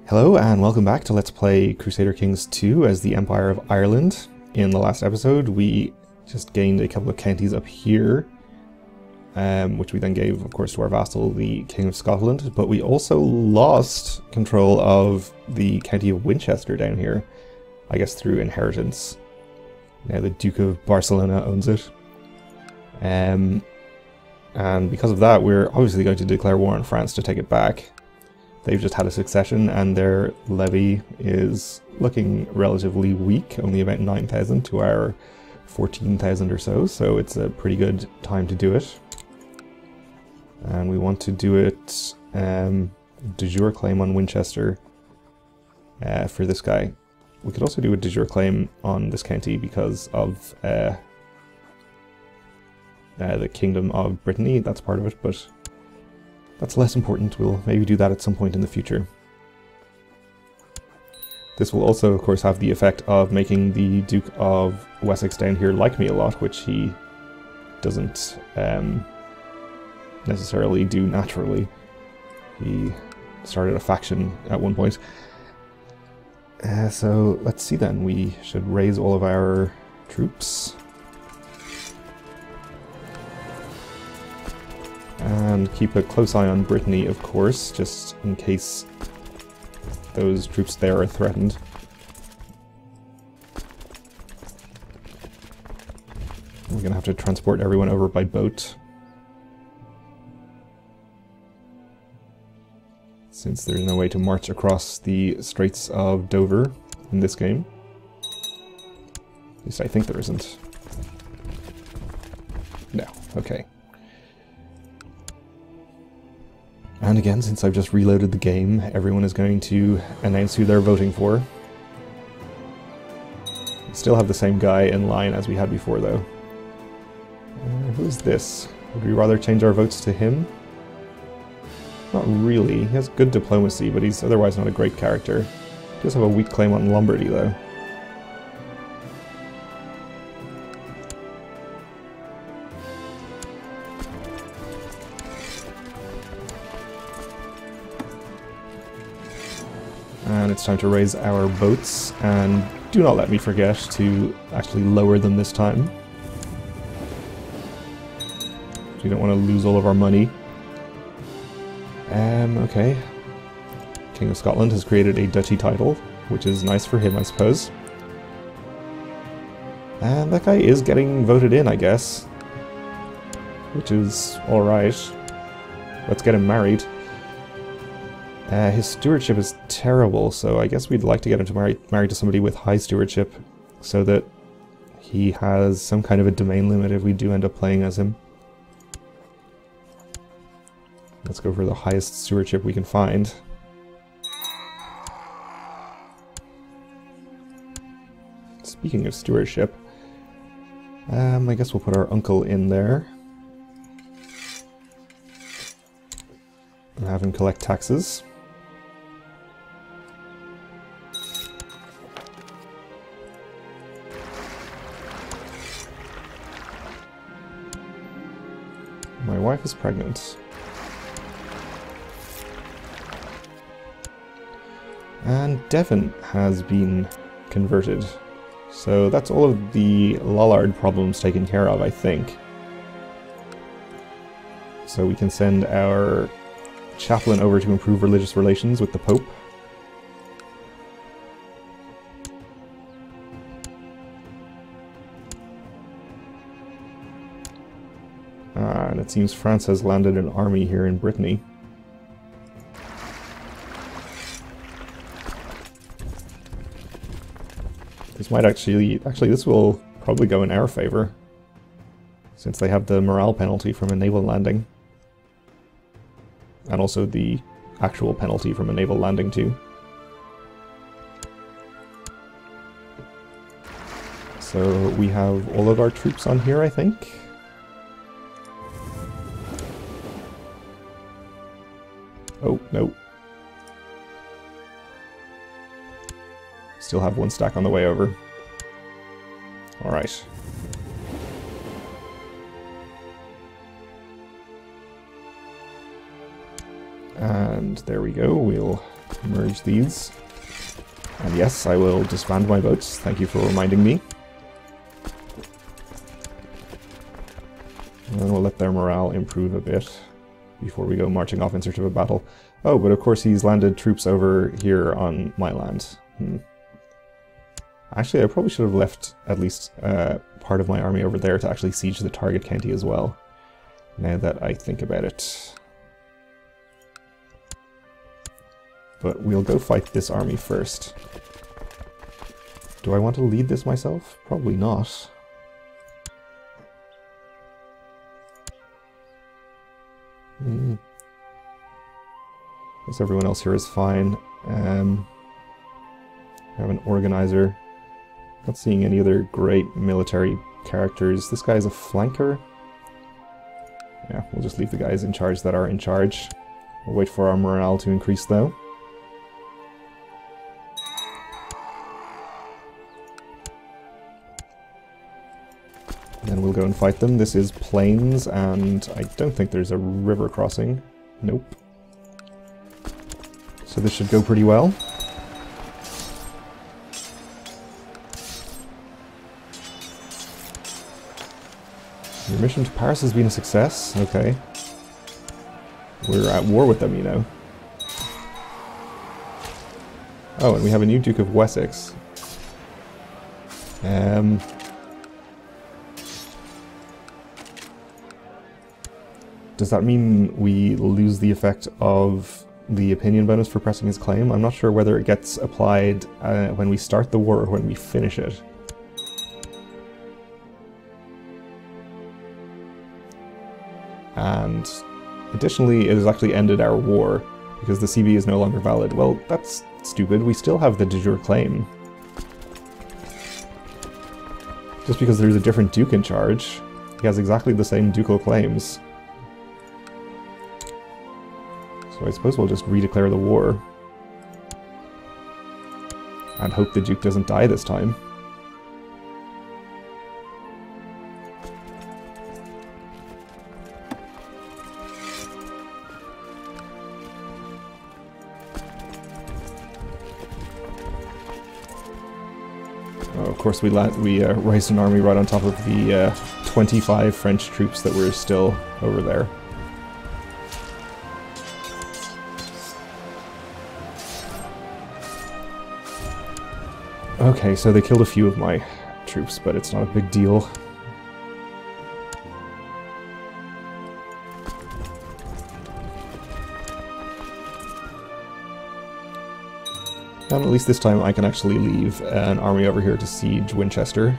Hello and welcome back to Let's Play Crusader Kings 2 as the Empire of Ireland. In the last episode we just gained a couple of counties up here, which we then gave of course to our vassal, the King of Scotland, but we also lost control of the county of Winchester down here, I guess through inheritance. Now the Duke of Barcelona owns it. And because of that we're obviously going to declare war on France to take it back. They've just had a succession and their levy is looking relatively weak, only about 9,000 to our 14,000 or so, so it's a pretty good time to do it. And we want to do it de jure claim on Winchester for this guy. We could also do a de jure claim on this county because of the Kingdom of Brittany, that's part of it, but that's less important. We'll maybe do that at some point in the future. This will also, of course, have the effect of making the Duke of Wessex down here like me a lot, which he doesn't necessarily do naturally. He started a faction at one point. So let's see then. We should raise all of our troops. And keep a close eye on Brittany, of course, just in case those troops there are threatened. We're gonna have to transport everyone over by boat, since there's no way to march across the Straits of Dover in this game. At least I think there isn't. No, okay. And again, since I've just reloaded the game, everyone is going to announce who they're voting for. We still have the same guy in line as we had before, though. Who's this? Would we rather change our votes to him? Not really. He has good diplomacy, but he's otherwise not a great character. He does have a weak claim on Lombardy, though. And it's time to raise our boats, and do not let me forget to actually lower them this time. We don't want to lose all of our money. Okay. King of Scotland has created a duchy title, which is nice for him, I suppose. And that guy is getting voted in, I guess. Which is alright. Let's get him married. His stewardship is terrible, so I guess we'd like to get him to married to somebody with high stewardship, so that he has some kind of a domain limit if we do end up playing as him. Let's go for the highest stewardship we can find. Speaking of stewardship, I guess we'll put our uncle in there. And have him collect taxes. My wife is pregnant. And Devon has been converted. So that's all of the Lollard problems taken care of, I think. So we can send our chaplain over to improve religious relations with the Pope. And it seems France has landed an army here in Brittany. This might actually this will probably go in our favor, since they have the morale penalty from a naval landing. And also the actual penalty from a naval landing too. So we have all of our troops on here, I think. Oh, no. Still have one stack on the way over. Alright. And there we go, we'll Merge these. And yes, I will disband my boats. Thank you for reminding me. And then we'll let their morale improve a bit before we go marching off in search of a battle. Oh, but of course he's landed troops over here on my land. Actually, I probably should have left at least part of my army over there to actually siege the target county as well, now that I think about it. But we'll go fight this army first. Do I want to lead this myself? Probably not. Guess everyone else here is fine. I have an organizer. Not seeing any other great military characters. This guy's a flanker. Yeah, we'll just leave the guys in charge that are in charge. We'll wait for our morale to increase though. And then we'll go and fight them. This is plains, and I don't think there's a river crossing. Nope. So this should go pretty well. Your mission to Paris has been a success. Okay. We're at war with them, you know. Oh, and we have a new Duke of Wessex. Does that mean we lose the effect of the opinion bonus for pressing his claim? I'm not sure whether it gets applied when we start the war or when we finish it. And additionally, it has actually ended our war because the CB is no longer valid. Well, that's stupid. We still have the de jure claim. Just because there's a different duke in charge, he has exactly the same ducal claims. So I suppose we'll just redeclare the war. And hope the Duke doesn't die this time. Oh, of course we raised an army right on top of the 25 French troops that were still over there. Okay, so they killed a few of my troops, but it's not a big deal. And at least this time I can actually leave an army over here to siege Winchester.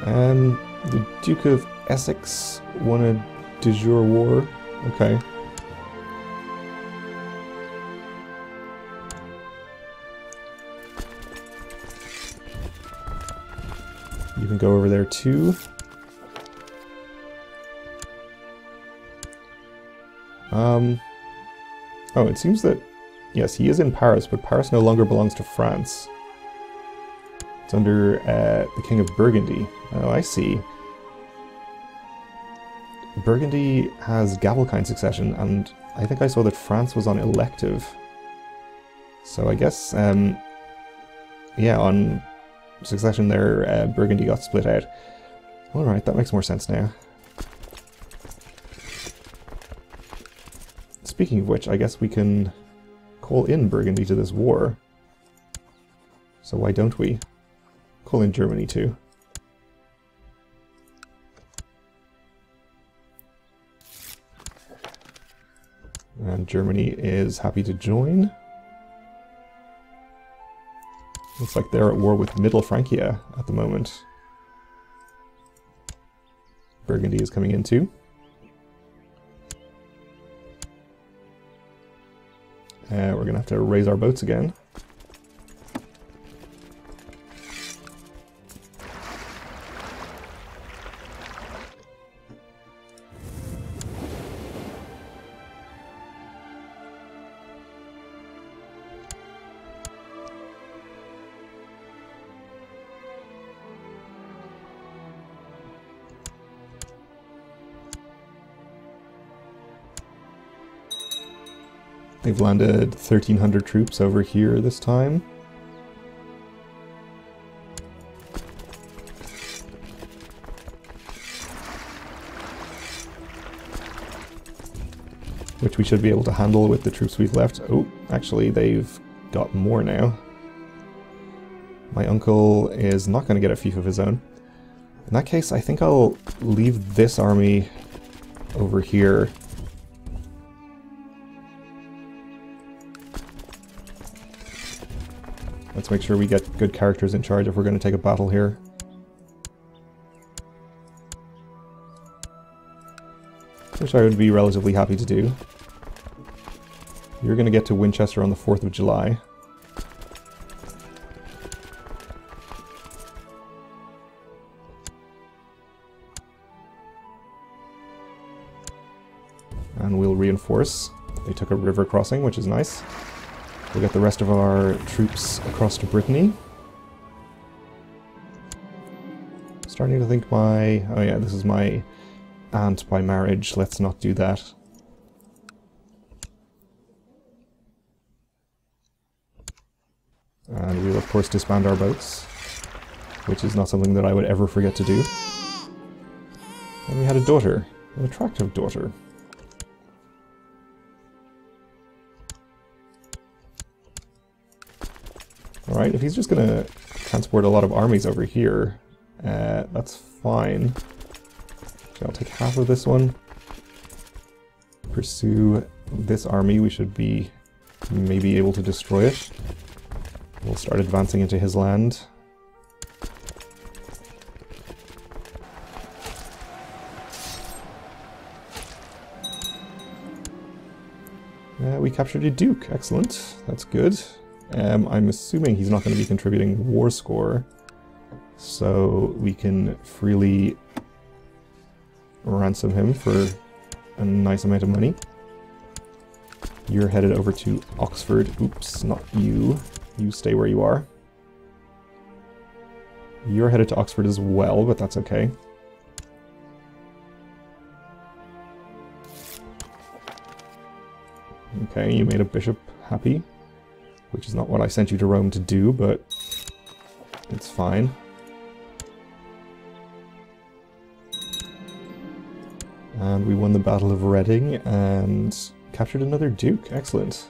The Duke of Essex won a de jure war. Okay. You can go over there too. Oh, it seems that, yes, he is in Paris, but Paris no longer belongs to France. It's under the King of Burgundy. Oh, I see. Burgundy has Gavelkind succession, and I think I saw that France was on elective. So I guess, yeah, on succession there, Burgundy got split out. Alright, that makes more sense now. Speaking of which, I guess we can call in Burgundy to this war. So why don't we? Call in Germany too. And Germany is happy to join. Looks like they're at war with Middle Francia at the moment. Burgundy is coming in too. We're going to have to raise our boats again. They've landed 1,300 troops over here this time. Which we should be able to handle with the troops we've left. Oh, actually they've got more now. My uncle is not going to get a fief of his own. In that case, I think I'll leave this army over here. Let's make sure we get good characters in charge if we're going to take a battle here. Which I would be relatively happy to do. You're going to get to Winchester on the 4th of July. And we'll reinforce. They took a river crossing, which is nice. We'll get the rest of our troops across to Brittany. Starting to think my... oh yeah, this is my aunt by marriage. Let's not do that. And we'll of course disband our boats, which is not something that I would ever forget to do. And we had a daughter, an attractive daughter. Alright, if he's just going to transport a lot of armies over here, that's fine. So I'll take half of this one. Pursue this army, we should be maybe able to destroy it. We'll start advancing into his land. We captured a duke, excellent, that's good. I'm assuming he's not going to be contributing war score, so we can freely ransom him for a nice amount of money. You're headed over to Oxford. Oops, not you. You stay where you are. You're headed to Oxford as well, but that's okay. Okay, you made a bishop happy, which is not what I sent you to Rome to do, but it's fine. And we won the Battle of Reading and captured another duke. Excellent.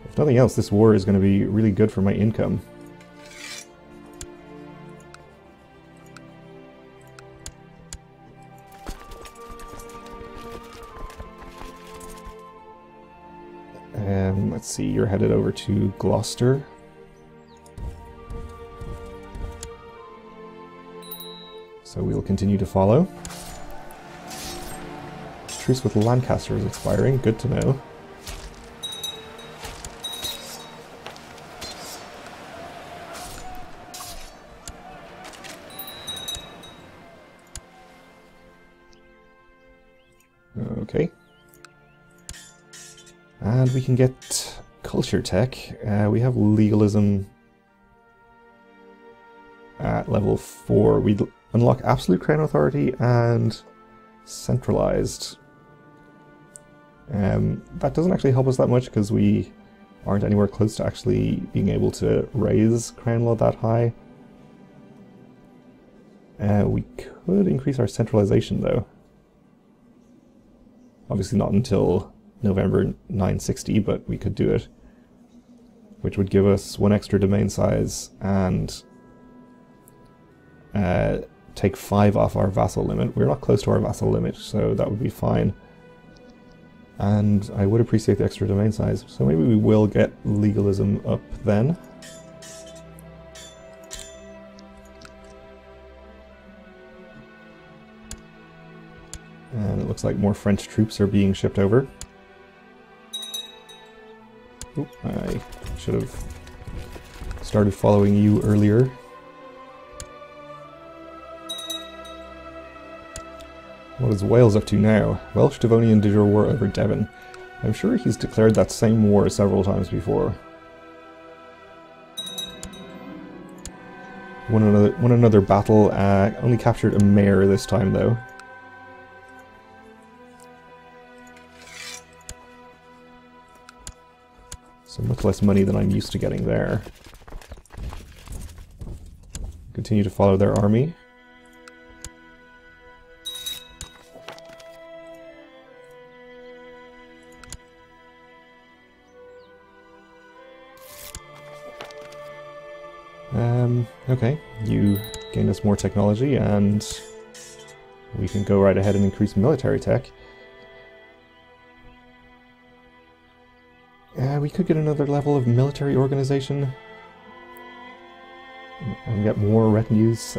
If nothing else, this war is going to be really good for my income. Let's see, you're headed over to Gloucester. So we'll continue to follow. Truce with Lancaster is expiring, good to know. Okay. And we can get culture tech. We have legalism at level 4. We unlock absolute crown authority and centralized. That doesn't actually help us that much because we aren't anywhere close to actually being able to raise crown law that high. We could increase our centralization though. Obviously not until November 960, but we could do it. Which would give us 1 extra domain size and take 5 off our vassal limit. We're not close to our vassal limit, so that would be fine. And I would appreciate the extra domain size, so maybe we will get legalism up then. And it looks like more French troops are being shipped over. Oop, I should have started following you earlier. What is Wales up to now? Welsh Devonian de jure war over Devon. I'm sure he's declared that same war several times before. Won another battle, only captured a mayor this time though. So much less money than I'm used to getting there. Continue to follow their army. Okay, you gain us more technology and we can go right ahead and increase military tech. We could get another level of military organization and get more retinues.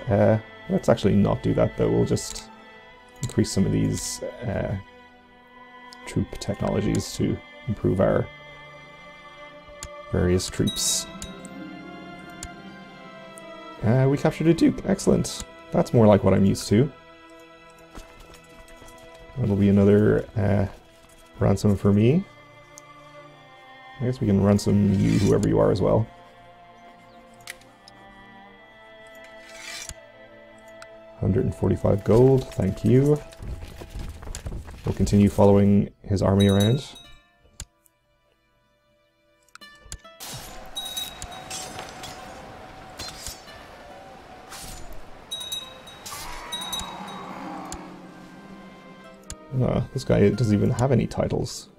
Let's actually not do that though, we'll just increase some of these troop technologies to improve our various troops. We captured a duke, excellent. That's more like what I'm used to. That'll be another ransom for me. I guess we can ransom you, whoever you are, as well. $145 gold, thank you. We'll continue following his army around. This guy doesn't even have any titles.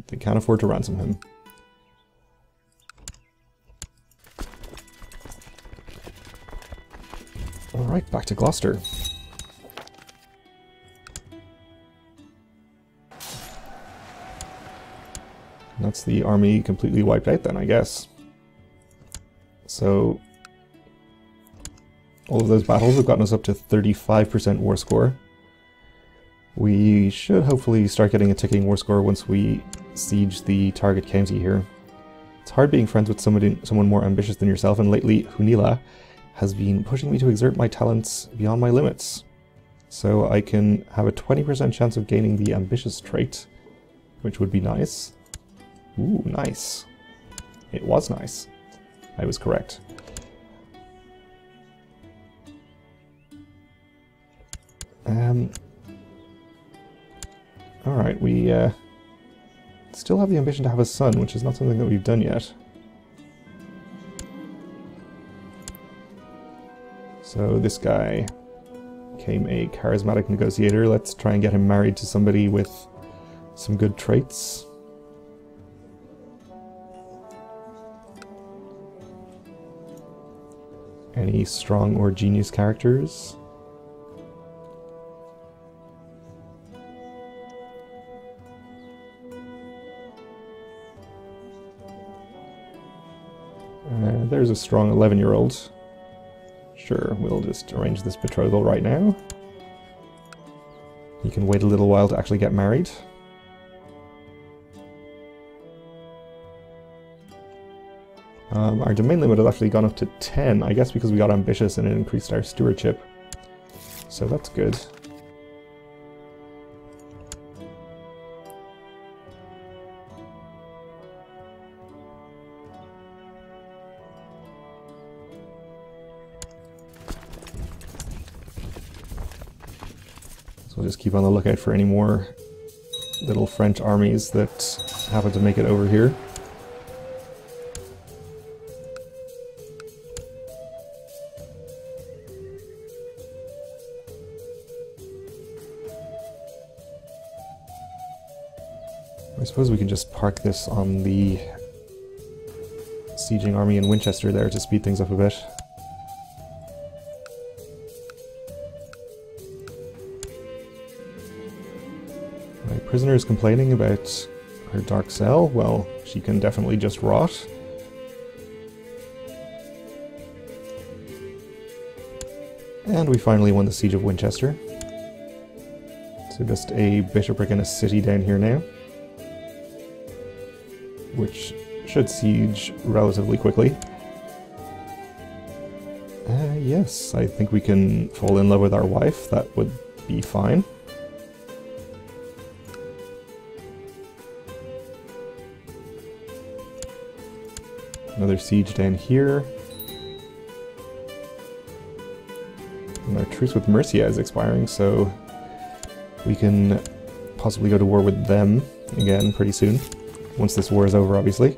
They can't afford to ransom him. Alright, back to Gloucester. That's the army completely wiped out then, I guess. So all of those battles have gotten us up to 35% war score. We should hopefully start getting a ticking war score once we siege the target county here. It's hard being friends with someone more ambitious than yourself, and lately Hunila has been pushing me to exert my talents beyond my limits. So I can have a 20% chance of gaining the ambitious trait, which would be nice. Ooh, nice. It was nice. I was correct. Alright, we still have the ambition to have a son, which is not something that we've done yet. So this guy became a charismatic negotiator. Let's try and get him married to somebody with some good traits. Any strong or genius characters? There's a strong 11-year-old. Sure, we'll just arrange this betrothal right now. You can wait a little while to actually get married. Our domain limit has actually gone up to 10, I guess because we got ambitious and it increased our stewardship. So that's good. We'll just keep on the lookout for any more little French armies that happen to make it over here. I suppose we can just park this on the sieging army in Winchester there to speed things up a bit. Prisoner is complaining about her dark cell. Well, she can definitely just rot. And we finally won the Siege of Winchester. So just a bishopric and a city down here now, which should siege relatively quickly. Yes, I think we can fall in love with our wife. That would be fine. Another siege down here. And our truce with Mercia is expiring, so We can possibly go to war with them again pretty soon, once this war is over, obviously.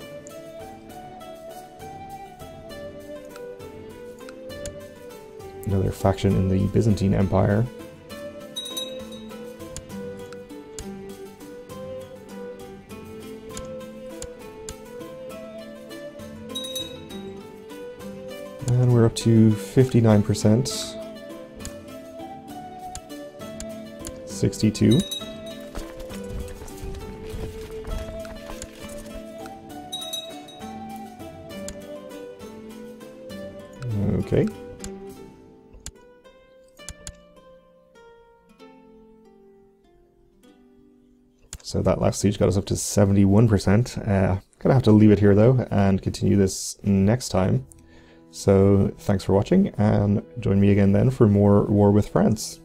Another faction in the Byzantine Empire. And we're up to 59%. 62. Okay. So that last siege got us up to 71%. Gonna have to leave it here though and continue this next time. So thanks for watching, and join me again then for more War with France.